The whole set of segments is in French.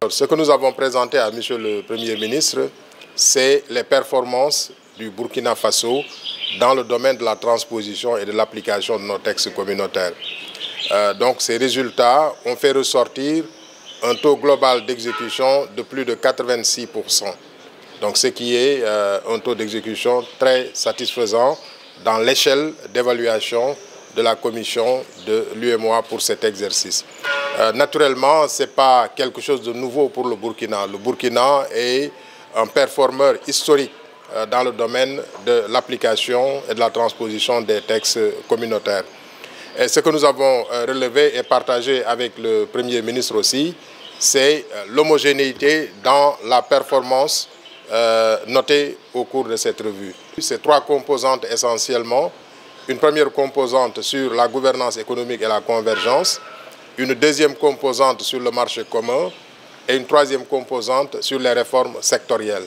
Ce que nous avons présenté à M. le Premier ministre, c'est les performances du Burkina Faso dans le domaine de la transposition et de l'application de nos textes communautaires. Donc ces résultats ont fait ressortir un taux global d'exécution de plus de 86%. Donc ce qui est un taux d'exécution très satisfaisant dans l'échelle d'évaluation de la commission de l'UEMOA pour cet exercice. Naturellement, ce n'est pas quelque chose de nouveau pour le Burkina. Le Burkina est un performeur historique dans le domaine de l'application et de la transposition des textes communautaires. Et ce que nous avons relevé et partagé avec le Premier ministre aussi, c'est l'homogénéité dans la performance notée au cours de cette revue. Ces trois composantes essentiellement. Une première composante sur la gouvernance économique et la convergence, une deuxième composante sur le marché commun et une troisième composante sur les réformes sectorielles.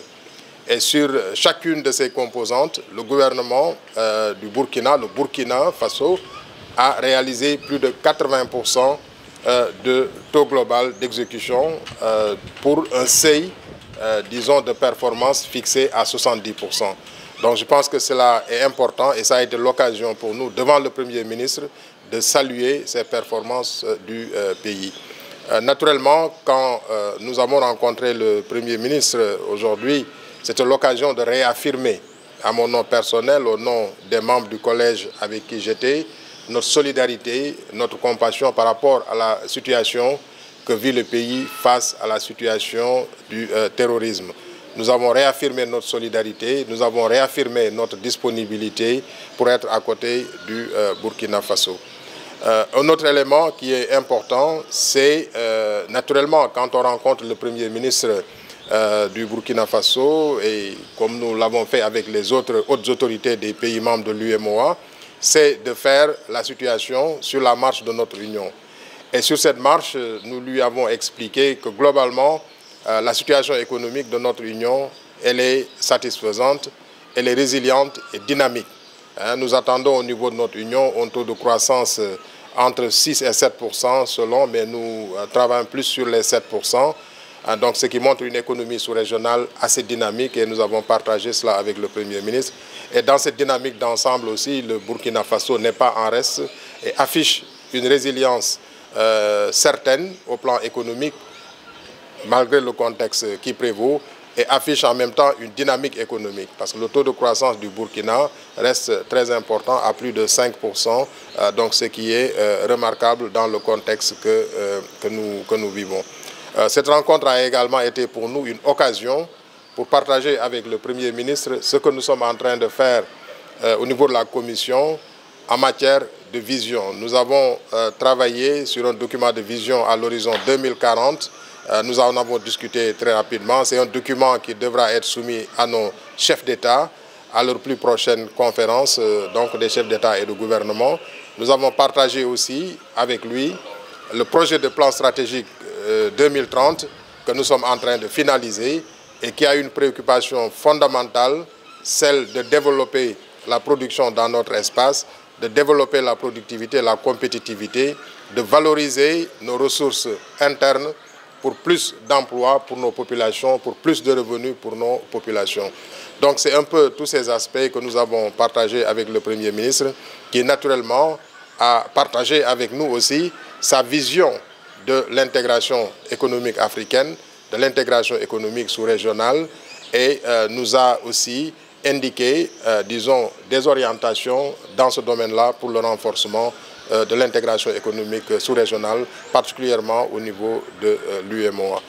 Et sur chacune de ces composantes, le gouvernement du Burkina, le Burkina Faso, a réalisé plus de 80% de taux global d'exécution pour un seuil, disons, de performance fixé à 70%. Donc je pense que cela est important et ça a été l'occasion pour nous, devant le Premier ministre, de saluer ces performances du pays. Naturellement, quand nous avons rencontré le Premier ministre aujourd'hui, c'était l'occasion de réaffirmer, à mon nom personnel, au nom des membres du collège avec qui j'étais, notre solidarité, notre compassion par rapport à la situation que vit le pays face à la situation du terrorisme. Nous avons réaffirmé notre solidarité, nous avons réaffirmé notre disponibilité pour être à côté du Burkina Faso. Un autre élément qui est important, c'est naturellement quand on rencontre le Premier ministre du Burkina Faso, et comme nous l'avons fait avec les autres hautes autorités des pays membres de l'UEMOA, c'est de faire la situation sur la marche de notre Union. Et sur cette marche, nous lui avons expliqué que globalement, la situation économique de notre Union, elle est satisfaisante, elle est résiliente et dynamique. Nous attendons au niveau de notre Union un taux de croissance entre 6 et 7% selon, mais nous travaillons plus sur les 7%. Donc ce qui montre une économie sous-régionale assez dynamique et nous avons partagé cela avec le Premier ministre. Et dans cette dynamique d'ensemble aussi, le Burkina Faso n'est pas en reste et affiche une résilience certaine au plan économique, malgré le contexte qui prévaut, et affiche en même temps une dynamique économique. Parce que le taux de croissance du Burkina reste très important, à plus de 5%, donc ce qui est remarquable dans le contexte que nous vivons. Cette rencontre a également été pour nous une occasion pour partager avec le Premier ministre ce que nous sommes en train de faire au niveau de la Commission en matière de vision. Nous avons travaillé sur un document de vision à l'horizon 2040. Nous en avons discuté très rapidement. C'est un document qui devra être soumis à nos chefs d'État à leur plus prochaine conférence, donc des chefs d'État et de gouvernement. Nous avons partagé aussi avec lui le projet de plan stratégique 2030 que nous sommes en train de finaliser et qui a une préoccupation fondamentale, celle de développer la production dans notre espace, de développer la productivité, la compétitivité, de valoriser nos ressources internes pour plus d'emplois pour nos populations, pour plus de revenus pour nos populations. Donc c'est un peu tous ces aspects que nous avons partagés avec le Premier ministre, qui naturellement a partagé avec nous aussi sa vision de l'intégration économique africaine, de l'intégration économique sous-régionale, et nous a aussi indiqué, disons, des orientations dans ce domaine-là pour le renforcement de l'intégration économique sous-régionale, particulièrement au niveau de l'UEMOA.